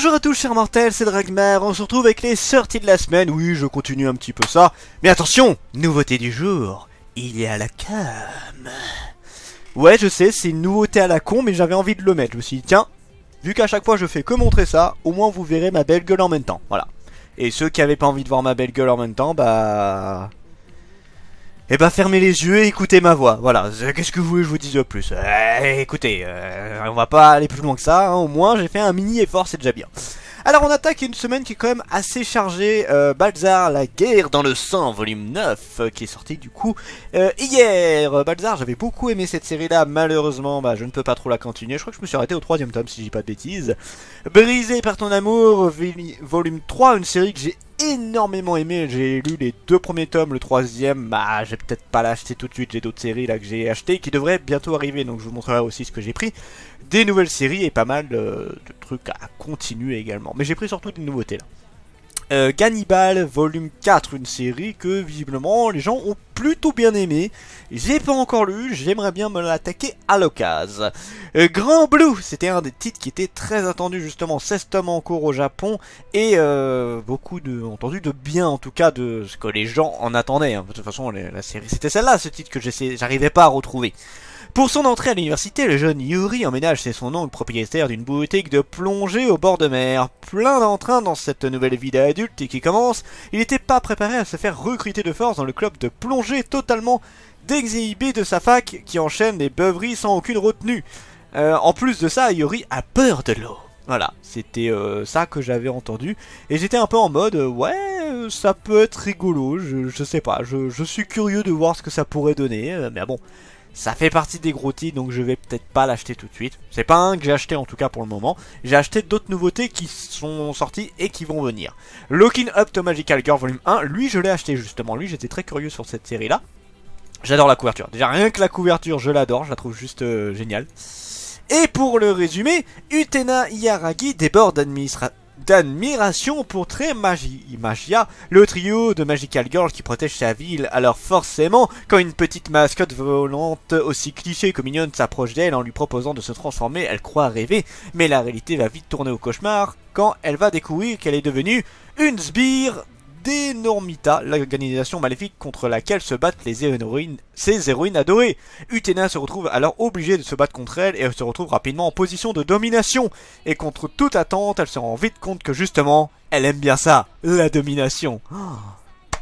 Bonjour à tous chers mortels, c'est Dragmar, on se retrouve avec les sorties de la semaine, oui je continue un petit peu ça, mais attention, nouveauté du jour, il y a la cam. Ouais je sais, c'est une nouveauté à la con, mais j'avais envie de le mettre, je me suis dit tiens, vu qu'à chaque fois je fais que montrer ça, au moins vous verrez ma belle gueule en même temps, voilà. Et ceux qui avaient pas envie de voir ma belle gueule en même temps, bah... Eh bah fermez les yeux et écoutez ma voix, voilà, qu'est-ce que vous voulez que je vous dise de plus? Écoutez, on va pas aller plus loin que ça, hein. Au moins j'ai fait un mini effort, c'est déjà bien. Alors on attaque une semaine qui est quand même assez chargée, Balzar, la guerre dans le sang, volume 9, qui est sorti du coup hier. Balzar, j'avais beaucoup aimé cette série là, malheureusement bah, je ne peux pas trop la continuer, je crois que je me suis arrêté au 3e tome si je dis pas de bêtises. Brisé par ton amour, volume 3, une série que j'ai énormément aimé, j'ai lu les 2 premiers tomes, le 3e, bah j'ai peut-être pas l'acheter tout de suite, j'ai d'autres séries là que j'ai acheté qui devraient bientôt arriver, donc je vous montrerai aussi ce que j'ai pris. Des nouvelles séries et pas mal de trucs à continuer également, mais j'ai pris surtout des nouveautés là. Gannibal volume 4, une série que visiblement les gens ont plutôt bien aimé. J'ai pas encore lu, j'aimerais bien me l'attaquer à l'occasion. Grand Blue, c'était un des titres qui était très attendu justement, 16 tomes en cours au Japon et beaucoup entendu de bien en tout cas de ce que les gens en attendaient. Hein. De toute façon la série c'était celle-là, ce titre que j'arrivais pas à retrouver. Pour son entrée à l'université, le jeune Yuri emménage chez son oncle propriétaire d'une boutique de plongée au bord de mer. Plein d'entrain dans cette nouvelle vie d'adulte et qui commence, il n'était pas préparé à se faire recruter de force dans le club de plongée totalement désinhibé de sa fac qui enchaîne les beuveries sans aucune retenue. En plus de ça, Yuri a peur de l'eau. Voilà, c'était ça que j'avais entendu. Et j'étais un peu en mode, ouais, ça peut être rigolo, je sais pas, je suis curieux de voir ce que ça pourrait donner, mais bon... Ça fait partie des gros titres, donc je vais peut-être pas l'acheter tout de suite. C'est pas un que j'ai acheté en tout cas pour le moment. J'ai acheté d'autres nouveautés qui sont sorties et qui vont venir. Looking Up to Magical Girl volume 1, lui je l'ai acheté justement. Lui j'étais très curieux sur cette série là. J'adore la couverture. Déjà rien que la couverture je l'adore, je la trouve juste géniale. Et pour le résumé, Utena Iaragi déborde d'admiration pour Trey Magia, le trio de Magical Girl qui protège sa ville. Alors forcément, quand une petite mascotte volante aussi cliché que mignonne s'approche d'elle en lui proposant de se transformer, elle croit rêver, mais la réalité va vite tourner au cauchemar quand elle va découvrir qu'elle est devenue une sbire d'Enormita, l'organisation maléfique contre laquelle se battent ses héroïnes adorées. Utena se retrouve alors obligée de se battre contre elle et elle se retrouve rapidement en position de domination. Et contre toute attente, elle se rend vite compte que justement, elle aime bien ça, la domination.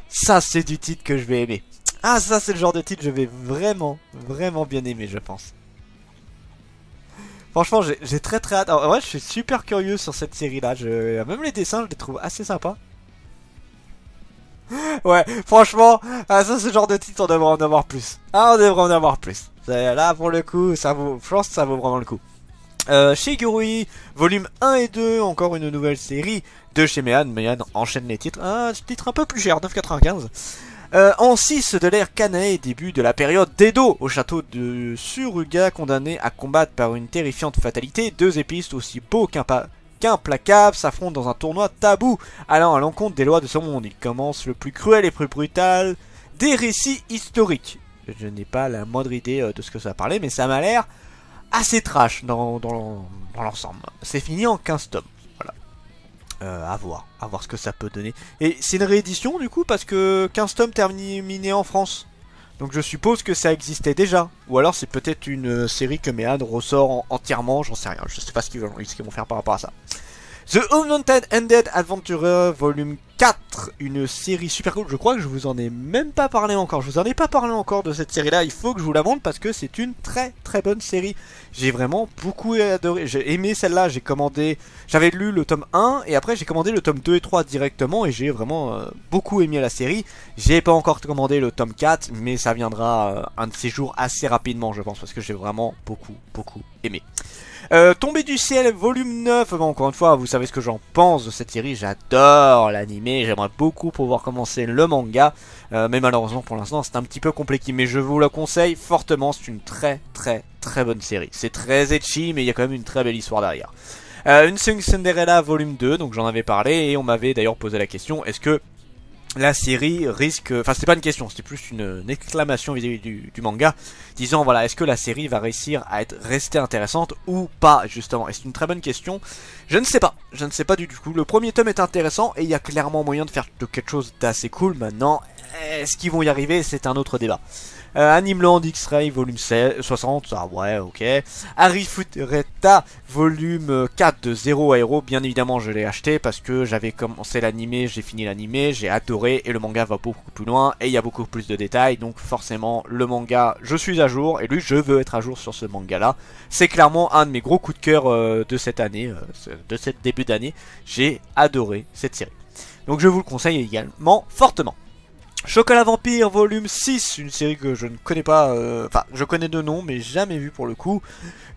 Ça c'est du titre que je vais aimer. Ah ça c'est le genre de titre que je vais vraiment bien aimer je pense. Franchement j'ai très hâte. Alors, ouais je suis super curieux sur cette série là, même les dessins je les trouve assez sympas. Ouais, franchement, ça c'est le genre de titre, on devrait en avoir plus. Ah, on devrait en avoir plus. Là, pour le coup, je pense que ça vaut vraiment le coup. Shigurui, volume 1 et 2, encore une nouvelle série de chez Mehan. Mehan enchaîne les titres. Un titre un peu plus cher, 9,95. En 6 de l'ère Kanae, début de la période d'Edo, au château de Suruga, condamné à combattre par une terrifiante fatalité, 2 épistes aussi beaux qu'implacables s'affrontent dans un tournoi tabou allant à l'encontre des lois de ce monde. Il commence le plus cruel et plus brutal des récits historiques. Je n'ai pas la moindre idée de ce que ça va parler, mais ça m'a l'air assez trash dans l'ensemble. C'est fini en 15 tomes. Voilà. À voir ce que ça peut donner. Et c'est une réédition du coup parce que 15 tomes terminés en France. Donc je suppose que ça existait déjà. Ou alors c'est peut-être une série que Mehan ressort entièrement, j'en sais rien. Je sais pas ce qu'ils vont faire par rapport à ça. The Unwanted Ended Adventurer volume 4, une série super cool. Je crois que je vous en ai même pas parlé encore. Je vous en ai pas parlé encore de cette série là. Il faut que je vous la montre parce que c'est une très bonne série. J'ai vraiment beaucoup adoré. J'ai aimé celle-là. J'avais lu le tome 1 et après j'ai commandé le tome 2 et 3 directement et j'ai vraiment beaucoup aimé la série. J'ai pas encore commandé le tome 4 mais ça viendra un de ces jours assez rapidement je pense parce que j'ai vraiment beaucoup aimé. Tombé du ciel volume 9, bon, encore une fois vous savez ce que j'en pense de cette série, j'adore l'anime, j'aimerais beaucoup pouvoir commencer le manga, mais malheureusement pour l'instant c'est un petit peu compliqué, mais je vous le conseille fortement, c'est une très bonne série, c'est très ecchi mais il y a quand même une très belle histoire derrière. Une Cinderella volume 2, donc j'en avais parlé et on m'avait d'ailleurs posé la question, est-ce que la série risque... Enfin, c'était pas une question, c'était plus une exclamation vis-à-vis du manga, disant, voilà, est-ce que la série va réussir à rester intéressante ou pas, justement. Et c'est une très bonne question. Je ne sais pas du tout. Le premier tome est intéressant, et il y a clairement moyen de faire quelque chose d'assez cool. Maintenant, est-ce qu'ils vont y arriver, c'est un autre débat. Animeland X-Ray volume 60, ah ouais, ok. Arifureta volume 4 de Zero à Hero, bien évidemment je l'ai acheté parce que j'avais commencé l'animé, j'ai fini l'animé, j'ai adoré et le manga va beaucoup plus loin et il y a beaucoup plus de détails, donc forcément le manga, je suis à jour et lui je veux être à jour sur ce manga là. C'est clairement un de mes gros coups de cœur de cette année, de cette début d'année, j'ai adoré cette série. Donc je vous le conseille également fortement. Chocolat Vampire volume 6, une série que je ne connais pas, enfin je connais de nom mais jamais vu pour le coup.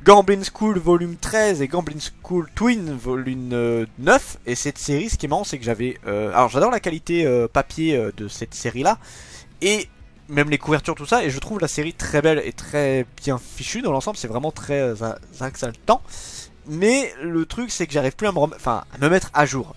Gamblin School volume 13 et Gamblin School Twin volume 9. Et cette série, ce qui est marrant c'est que j'avais... alors j'adore la qualité papier de cette série là. Et même les couvertures tout ça. Et je trouve la série très belle et très bien fichue dans l'ensemble. C'est vraiment très exaltant. Mais le truc c'est que j'arrive plus à me mettre à jour.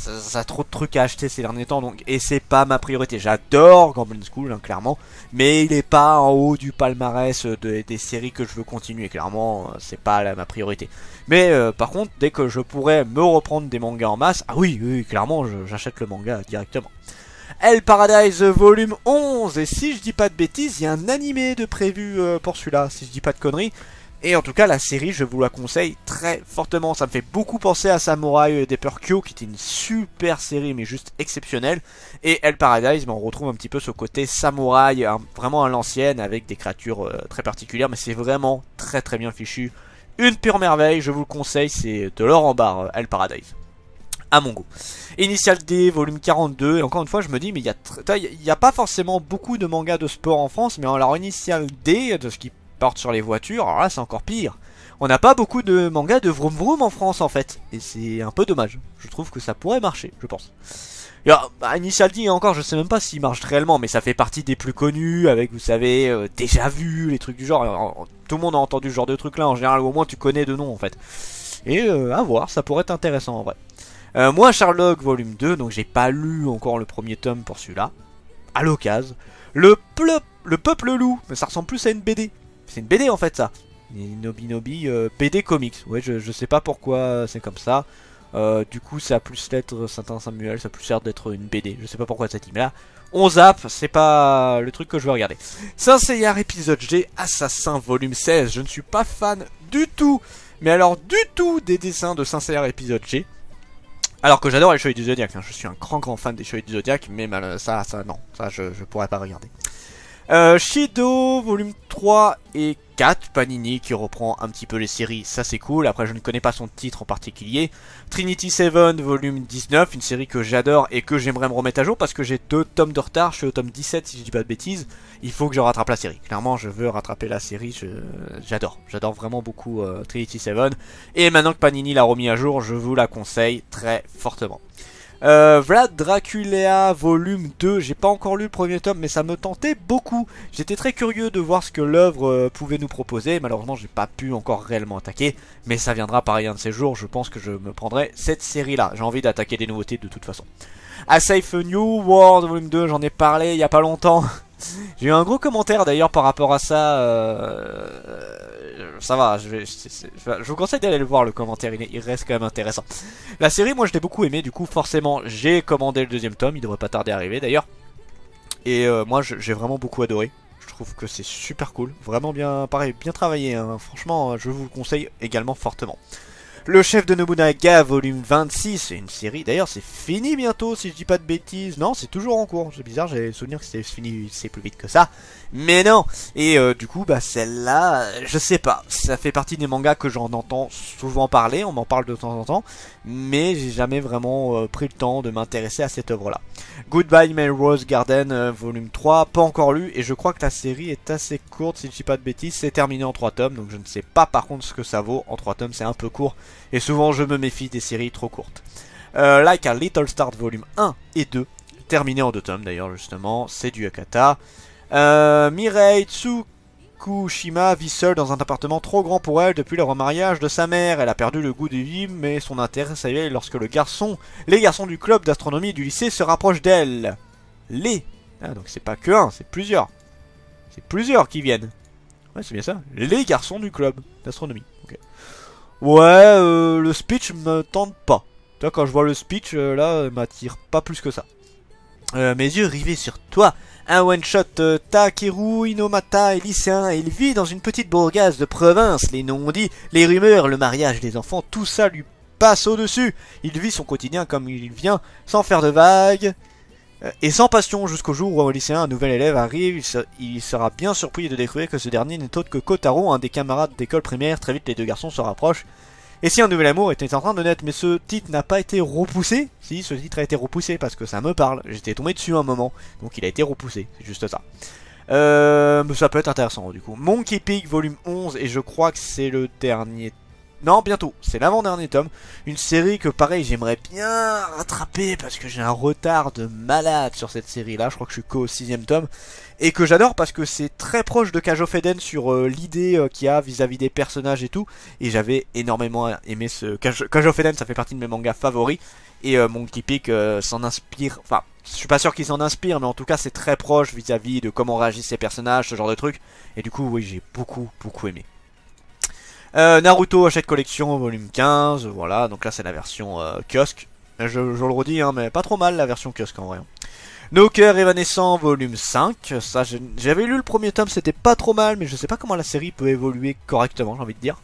Ça a trop de trucs à acheter ces derniers temps donc, et c'est pas ma priorité. J'adore Gamblin School hein, clairement, mais il est pas en haut du palmarès des séries que je veux continuer. Clairement c'est pas ma priorité. Mais par contre dès que je pourrais me reprendre des mangas en masse, ah oui clairement j'achète le manga directement. Hell Paradise volume 11. Et si je dis pas de bêtises, il y a un animé de prévu pour celui-là, si je dis pas de conneries. Et en tout cas la série je vous la conseille très fortement. Ça me fait beaucoup penser à Samurai Deeper Kyo qui était une super série mais juste exceptionnelle. Et Hell Paradise on retrouve un petit peu ce côté samouraï vraiment à l'ancienne avec des créatures très particulières. Mais c'est vraiment très très bien fichu. Une pure merveille, je vous le conseille, c'est de l'or en barre Hell Paradise. À mon goût. Initial D volume 42. Et encore une fois je me dis mais il y a pas forcément beaucoup de mangas de sport en France. Mais alors Initial D de ce qui porte sur les voitures, alors là c'est encore pire. On n'a pas beaucoup de mangas de vroom vroom en France en fait. Et c'est un peu dommage. Je trouve que ça pourrait marcher, je pense. Et alors, Initial D encore, je sais même pas s'il marche réellement, mais ça fait partie des plus connus, avec vous savez, déjà vu, les trucs du genre. Alors, tout le monde a entendu ce genre de trucs là en général, ou au moins tu connais de nom en fait. Et à voir, ça pourrait être intéressant en vrai. Moi Sherlock volume 2, donc j'ai pas lu encore le premier tome pour celui-là. À l'occasion. Le peuple loup, mais ça ressemble plus à une BD. C'est une BD en fait ça. Nobinobi BD Comics. Ouais je sais pas pourquoi c'est comme ça. Du coup ça a plus l'être Saint Samuel, ça a plus l'air d'être une BD. Je sais pas pourquoi cette image là. On zappe, c'est pas le truc que je veux regarder. Saint Seiya épisode G, Assassin volume 16. Je ne suis pas fan du tout. Mais alors du tout des dessins de Saint Seiya épisode G. Alors que j'adore les Chevaliers du Zodiac, hein. Je suis un grand fan des Chevaliers du Zodiac. Mais ça non, ça je pourrais pas regarder. Shido volume 3 et 4, Panini qui reprend un petit peu les séries, ça c'est cool. Après je ne connais pas son titre en particulier. Trinity 7 volume 19, une série que j'adore et que j'aimerais me remettre à jour parce que j'ai 2 tomes de retard, je suis au tome 17 si je dis pas de bêtises. Il faut que je rattrape la série, clairement je veux rattraper la série, j'adore vraiment beaucoup Trinity 7. Et maintenant que Panini l'a remis à jour, je vous la conseille très fortement. Vlad Dracula volume 2, j'ai pas encore lu le premier tome mais ça me tentait beaucoup. J'étais très curieux de voir ce que l'œuvre pouvait nous proposer. Malheureusement j'ai pas pu encore réellement attaquer, mais ça viendra pareil un de ces jours. Je pense que je me prendrai cette série là. J'ai envie d'attaquer des nouveautés de toute façon. A Safe New World volume 2, j'en ai parlé il y a pas longtemps. J'ai eu un gros commentaire d'ailleurs par rapport à ça. Ça va, je vous conseille d'aller le voir le commentaire, il reste quand même intéressant. La série, moi je l'ai beaucoup aimé, du coup forcément j'ai commandé le deuxième tome, il devrait pas tarder à arriver d'ailleurs. Et moi j'ai vraiment beaucoup adoré, je trouve que c'est super cool, vraiment bien, pareil, bien travaillé, hein. Franchement je vous le conseille également fortement. Le chef de Nobunaga, volume 26, c'est une série, d'ailleurs c'est fini bientôt si je dis pas de bêtises. Non, c'est toujours en cours, c'est bizarre, j'avais le souvenir que c'était fini, c'est plus vite que ça. Mais non, et du coup, bah celle-là, je sais pas, ça fait partie des mangas que j'en entends souvent parler, on m'en parle de temps en temps, mais j'ai jamais vraiment pris le temps de m'intéresser à cette œuvre-là. Goodbye Melrose Garden, volume 3, pas encore lu, et je crois que la série est assez courte si je dis pas de bêtises, c'est terminé en 3 tomes, donc je ne sais pas par contre ce que ça vaut, en 3 tomes c'est un peu court. Et souvent je me méfie des séries trop courtes. Like a Little Start volume 1 et 2. Terminé en 2 tomes d'ailleurs justement. C'est du Akata. Mirei Kikushima vit seule dans un appartement trop grand pour elle depuis le remariage de sa mère. Elle a perdu le goût des vie, mais son intérêt s'éveille lorsque les garçons du club d'astronomie du lycée se rapprochent d'elle. Donc c'est pas que un, c'est plusieurs. C'est plusieurs qui viennent. Ouais, c'est bien ça. Les garçons du club d'astronomie. Okay. Ouais, le speech me tente pas. Tu vois, quand je vois le speech, là, m'attire pas plus que ça. Mes yeux rivés sur toi. Un one-shot, Takeru Inomata est lycéen et il vit dans une petite bourgade de province. Les non-dits, les rumeurs, le mariage des enfants, tout ça lui passe au-dessus. Il vit son quotidien comme il vient, sans faire de vagues. Et sans passion, jusqu'au jour où au lycéen, un nouvel élève arrive, il sera bien surpris de découvrir que ce dernier n'est autre que Kotaro, un des camarades d'école primaire. Très vite, les deux garçons se rapprochent. Et si un nouvel amour était en train de naître, mais ce titre n'a pas été repoussé. Si, ce titre a été repoussé parce que ça me parle. J'étais tombé dessus un moment, donc il a été repoussé, c'est juste ça. Ça peut être intéressant du coup. Monkey Peak volume 11, et je crois que c'est le dernier. Non, bientôt, c'est l'avant-dernier tome. Une série que pareil, j'aimerais bien rattraper parce que j'ai un retard de malade sur cette série-là. Je crois que je suis qu'au 6ème tome. Et que j'adore parce que c'est très proche de Cage of Eden sur l'idée qu'il y a vis-à-vis des personnages et tout. Et j'avais énormément aimé ce Cage of Eden, ça fait partie de mes mangas favoris. Et Monkey Peak s'en inspire, enfin, je suis pas sûr qu'il s'en inspire, mais en tout cas c'est très proche vis-à-vis de comment réagissent ces personnages, ce genre de trucs. Et du coup, oui, j'ai beaucoup aimé. Naruto Hachette Collection volume 15, voilà, donc là c'est la version kiosque. Je le redis, hein, mais pas trop mal la version kiosque en vrai. No Cœur Évanescent volume 5, ça j'avais lu le premier tome, c'était pas trop mal, mais je sais pas comment la série peut évoluer correctement, j'ai envie de dire.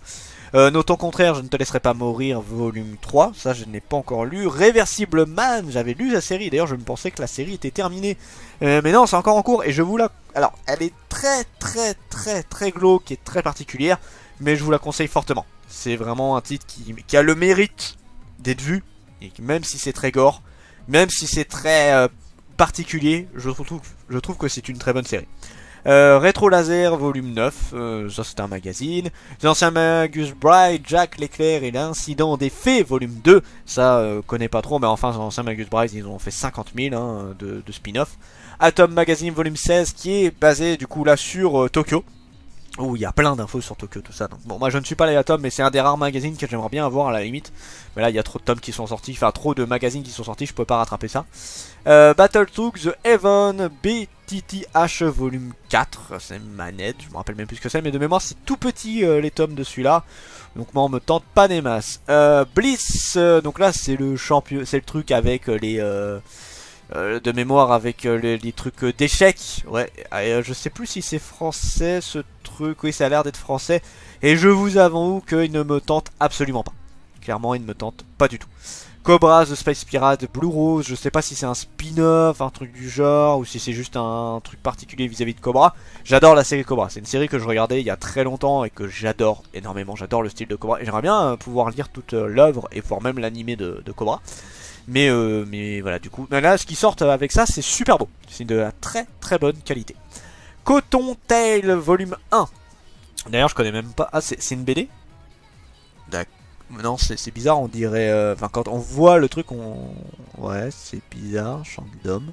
Note au contraire, je ne te laisserai pas mourir volume 3, ça je n'ai pas encore lu. Réversible Man, j'avais lu la série, d'ailleurs je me pensais que la série était terminée. Mais non, c'est encore en cours et je vous la... Alors, elle est très glauque et très particulière, mais je vous la conseille fortement. C'est vraiment un titre qui a le mérite d'être vu, et même si c'est très gore, même si c'est très particulier, je trouve que c'est une très bonne série. Rétro Laser volume 9, ça c'est un magazine. Les anciens Magus Bride, Jack l'éclair et l'incident des fées volume 2, ça connais pas trop, mais enfin les anciens Magus Bride ils ont fait 50 000 hein, de spin-off. Atom Magazine volume 16 qui est basé du coup là sur Tokyo. Où il y a plein d'infos sur Tokyo, tout ça. Donc, bon, moi je ne suis pas les Atom, mais c'est un des rares magazines que j'aimerais bien avoir à la limite. Mais là, il y a trop de tomes qui sont sortis, enfin trop de magazines qui sont sortis, je peux pas rattraper ça. Battletoads The Heaven BTTH volume 4, c'est manette, je me rappelle même plus ce que c'est, mais de mémoire c'est tout petit les tomes de celui-là. Donc moi on me tente pas des masses. Bliss, donc là c'est le champion, c'est le truc avec les... de mémoire avec les trucs d'échecs. Ouais, je sais plus si c'est français ce truc. Oui, ça a l'air d'être français. Et je vous avoue qu'il ne me tente absolument pas. Clairement, il ne me tente pas du tout. Cobra, The Space Pirate, Blue Rose. Je sais pas si c'est un spin-off, un truc du genre, ou si c'est juste un truc particulier vis-à-vis de Cobra. J'adore la série Cobra. C'est une série que je regardais il y a très longtemps et que j'adore énormément. J'adore le style de Cobra. Et j'aimerais bien pouvoir lire toute l'œuvre et voir même l'animé de Cobra. Mais voilà, du coup, là, ce qui sort avec ça, c'est super beau. C'est de la très bonne qualité. Coton Tail, volume 1. D'ailleurs, je connais même pas... Ah, c'est une BD? D'accord. Non, c'est bizarre, on dirait... Enfin, quand on voit le truc, on... Ouais, c'est bizarre, Shangdom.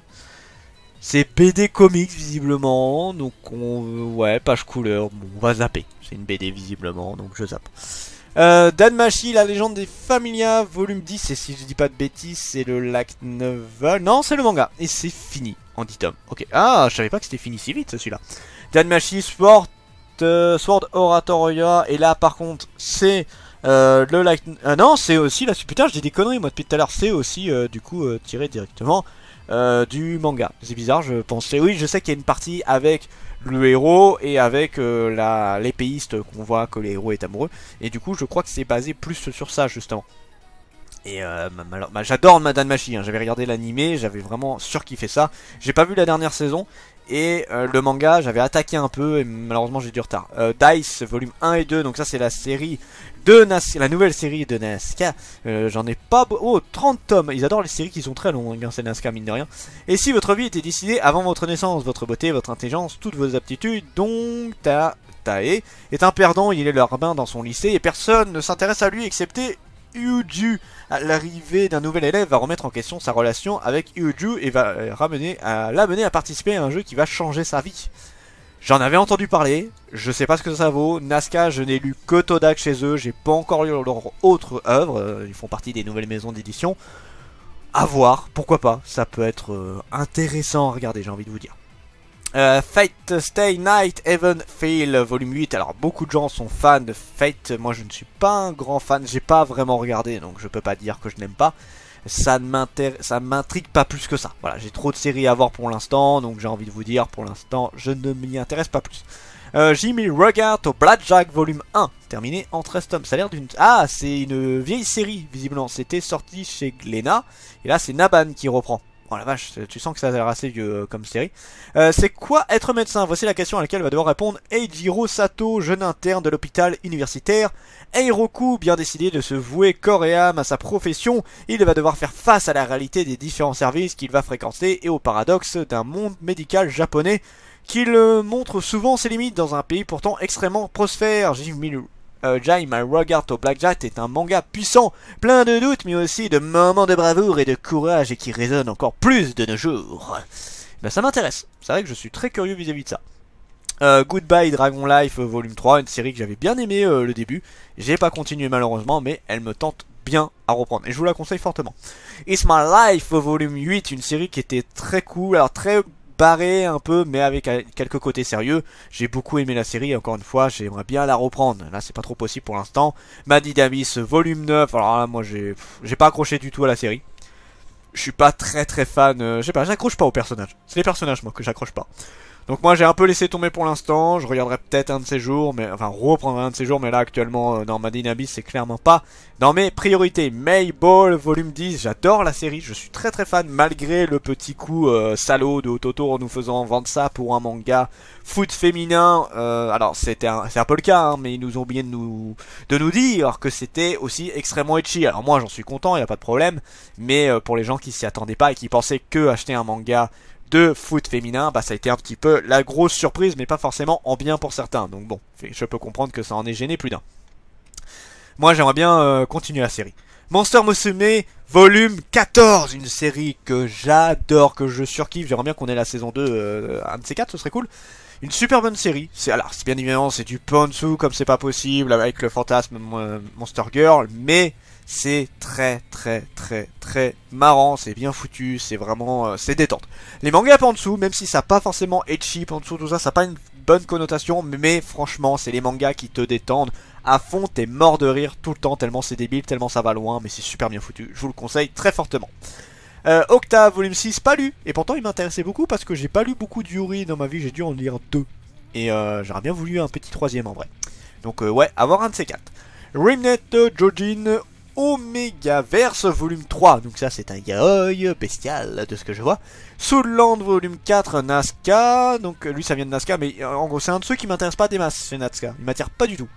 C'est BD comics, visiblement. Donc, ouais, page couleur. Bon, on va zapper. C'est une BD, visiblement, donc je zappe. Danmachi, la légende des Familia, volume 10, et si je dis pas de bêtises, c'est le light novel. Non, c'est le manga, et c'est fini en 10 tomes. Ok, ah, je savais pas que c'était fini si vite, celui-là. Danmachi, Sword Oratoria, et là, par contre, c'est le light... non, c'est aussi, là, putain, je dis des conneries, moi, depuis tout à l'heure, c'est aussi, du coup, tiré directement du manga. C'est bizarre, je pensais... Oui, je sais qu'il y a une partie avec... le héros et avec l'épéiste qu'on voit que le héros est amoureux, et du coup je crois que c'est basé plus sur ça justement. Et j'adore Madame Machi, hein. J'avais regardé l'animé, j'avais vraiment surkiffé ça. J'ai pas vu la dernière saison et le manga j'avais attaqué un peu et malheureusement j'ai du retard. Dice volume 1 et 2, donc ça c'est la série de la nouvelle série de Nazca. J'en ai pas... Oh, 30 tomes. Ils adorent les séries qui sont très longues, hein, c'est Nazca mine de rien. Et si votre vie était décidée avant votre naissance, votre beauté, votre intelligence, toutes vos aptitudes, donc Tae est un perdant, il est le rabbin dans son lycée et personne ne s'intéresse à lui excepté Yuju. L'arrivée d'un nouvel élève va remettre en question sa relation avec Yuju et va l'amener à participer à un jeu qui va changer sa vie. J'en avais entendu parler, je sais pas ce que ça vaut. Nazca, je n'ai lu que Todak chez eux, j'ai pas encore lu leur autre œuvre, ils font partie des nouvelles maisons d'édition. À voir, pourquoi pas, ça peut être intéressant à regarder, j'ai envie de vous dire. Fate Stay Night Heaven Fail volume 8. Alors beaucoup de gens sont fans de Fate, moi je ne suis pas un grand fan, j'ai pas vraiment regardé donc je peux pas dire que je n'aime pas. Ça m'intrigue pas plus que ça. Voilà, j'ai trop de séries à voir pour l'instant, donc j'ai envie de vous dire pour l'instant je ne m'y intéresse pas plus. J'ai mis Regard au Blackjack volume 1, terminé en 13 tomes. Ça a l'air d'une... Ah, c'est une vieille série visiblement, c'était sorti chez Glénat et là c'est Naban qui reprend. Oh la vache, tu sens que ça a l'air assez vieux comme série. C'est quoi être médecin? Voici la question à laquelle va devoir répondre Eijiro Sato, jeune interne de l'hôpital universitaire. Eiroku, bien décidé de se vouer corps et âme à sa profession, il va devoir faire face à la réalité des différents services qu'il va fréquenter et au paradoxe d'un monde médical japonais qu'il montre souvent ses limites dans un pays pourtant extrêmement prospère. Jai My Regard to Blackjack est un manga puissant, plein de doutes mais aussi de moments de bravoure et de courage et qui résonne encore plus de nos jours. Ben ça m'intéresse, c'est vrai que je suis très curieux vis-à-vis de ça. Goodbye Dragon Life volume 3, une série que j'avais bien aimé le début. J'ai pas continué malheureusement mais elle me tente bien à reprendre et je vous la conseille fortement. It's My Life volume 8, une série qui était très cool, alors très barré un peu mais avec quelques côtés sérieux. J'ai beaucoup aimé la série, encore une fois j'aimerais bien la reprendre, là c'est pas trop possible pour l'instant. Maddy Davis volume 9, alors là moi j'ai pas accroché du tout à la série. Je suis pas très fan, je sais pas, j'accroche pas aux personnages. C'est les personnages moi que j'accroche pas. Donc moi j'ai un peu laissé tomber pour l'instant, je regarderai peut-être un de ces jours, mais enfin reprendrai un de ces jours, mais là actuellement dans Maddy Davis c'est clairement pas dans mes priorités. Mayball volume 10, j'adore la série, je suis très fan malgré le petit coup salaud de Ototo en nous faisant vendre ça pour un manga foot féminin. Alors c'est un peu le cas, hein, mais ils nous ont oublié de nous dire que c'était aussi extrêmement ecchi. Alors moi j'en suis content, y a pas de problème, mais pour les gens qui s'y attendaient pas et qui pensaient que acheter un manga de foot féminin, bah ça a été un petit peu la grosse surprise, mais pas forcément en bien pour certains. Donc bon, je peux comprendre que ça en ait gêné plus d'un. Moi j'aimerais bien continuer la série. Monster Musume volume 14, une série que j'adore, que je surkiffe. J'aimerais bien qu'on ait la saison 2, un de ces 4, ce serait cool. Une super bonne série. Alors bien évidemment c'est du Ponsou comme c'est pas possible avec le fantasme Monster Girl, mais c'est très marrant, c'est bien foutu, c'est vraiment c'est détente. Les mangas Ponsou, même si ça n'a pas forcément ecchi, Ponsou, tout ça, ça n'a pas une bonne connotation, mais franchement c'est les mangas qui te détendent à fond, t'es mort de rire tout le temps, tellement c'est débile, tellement ça va loin, mais c'est super bien foutu, je vous le conseille très fortement. Octa volume 6, pas lu, et pourtant il m'intéressait beaucoup parce que j'ai pas lu beaucoup de Yuri dans ma vie, j'ai dû en lire 2. Et j'aurais bien voulu un petit 3ème en vrai. Donc ouais, avoir un de ces 4. Rimnet Jojin Omegaverse volume 3, donc ça c'est un yaoi bestial de ce que je vois. Soulland volume 4, Nazca, donc lui ça vient de Nazca, mais en gros c'est un de ceux qui m'intéresse pas des masses chez Nazca, il m'attire pas du tout.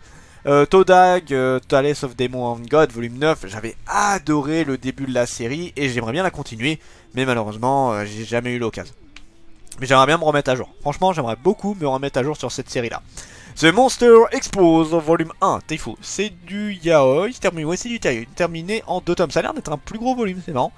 Todag, Tales of Demon and God volume 9, j'avais adoré le début de la série et j'aimerais bien la continuer, mais malheureusement j'ai jamais eu l'occasion. Mais j'aimerais bien me remettre à jour, franchement j'aimerais beaucoup me remettre à jour sur cette série là. The Monster Explode volume 1, t'es fou, c'est du yaoi, ouais c'est du yaoi, terminé en 2 tomes, ça a l'air d'être un plus gros volume, c'est marrant.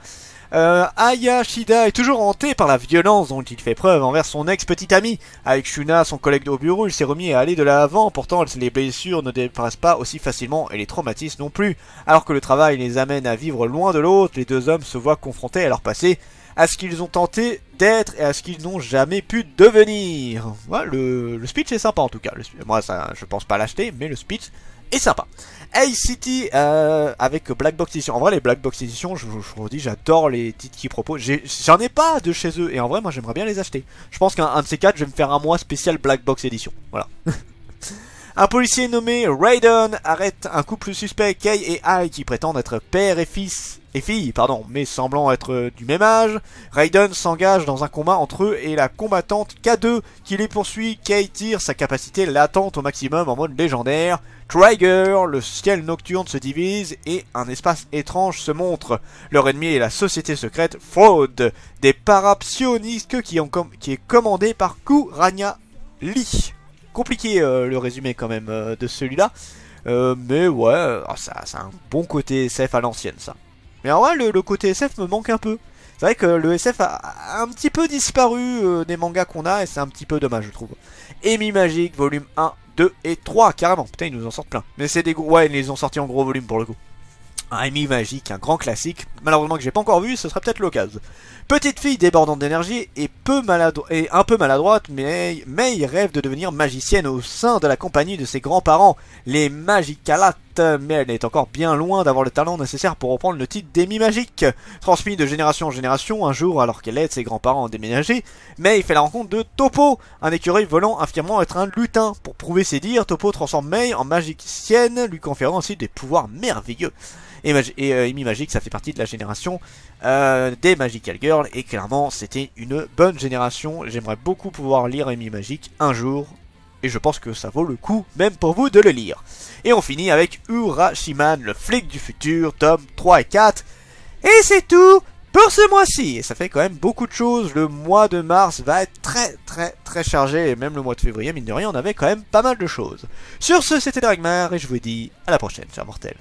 Ayashida est toujours hanté par la violence dont il fait preuve envers son ex-petite amie. Avec Shuna, son collègue au bureau, il s'est remis à aller de l'avant, pourtant les blessures ne dépassent pas aussi facilement et les traumatismes non plus. Alors que le travail les amène à vivre loin de l'autre, les deux hommes se voient confrontés à leur passé, à ce qu'ils ont tenté d'être et à ce qu'ils n'ont jamais pu devenir. Ouais, le speech est sympa en tout cas. Moi ça, je pense pas l'acheter, mais le speech est sympa. A-City avec Black Box Edition. En vrai les Black Box Edition, je vous dis, j'adore les titres qu'ils proposent. J'en ai pas de chez eux et en vrai moi j'aimerais bien les acheter. Je pense qu'un de ces 4 je vais me faire un mois spécial Black Box Edition. Voilà. Un policier nommé Raiden arrête un couple suspect, Kei et Ai, qui prétendent être père et fille, mais semblant être du même âge. Raiden s'engage dans un combat entre eux et la combattante K2 qui les poursuit. Kei tire sa capacité latente au maximum en mode légendaire. Trigger, le ciel nocturne se divise et un espace étrange se montre. Leur ennemi est la société secrète Fraud, des parapsionistes qui est commandé par Kuranya Lee. Compliqué le résumé quand même de celui-là. Mais ouais, c'est un bon côté SF à l'ancienne ça. Mais en vrai le côté SF me manque un peu. C'est vrai que le SF a un petit peu disparu des mangas qu'on a, et c'est un petit peu dommage, je trouve. Amy Magique, volume 1, 2 et 3, carrément. Putain, ils nous en sortent plein. Mais c'est des gros... Ouais, ils les ont sortis en gros volume pour le coup. Amy Magique, un grand classique, malheureusement que j'ai pas encore vu, ce serait peut-être l'occasion. Petite fille débordante d'énergie et un peu maladroite, mais il rêve de devenir magicienne au sein de la compagnie de ses grands-parents, les Magicalates, mais elle est encore bien loin d'avoir le talent nécessaire pour reprendre le titre d'Amy Magique. Transmis de génération en génération, un jour, alors qu'elle aide ses grands-parents à déménager, May fait la rencontre de Topo, un écureuil volant affirmant être un lutin. Pour prouver ses dires, Topo transforme May en magicienne, lui conférant ainsi des pouvoirs merveilleux. Et Amy Magique, ça fait partie de la génération des Magical Girls, et clairement c'était une bonne génération. J'aimerais beaucoup pouvoir lire Amy Magique un jour, et je pense que ça vaut le coup, même pour vous, de le lire. Et on finit avec Urashiman, le flic du futur, tomes 3 et 4. Et c'est tout pour ce mois-ci. Et ça fait quand même beaucoup de choses. Le mois de mars va être très chargé, et même le mois de février, mine de rien, on avait quand même pas mal de choses. Sur ce, c'était Dragmar, et je vous dis à la prochaine, chers mortels.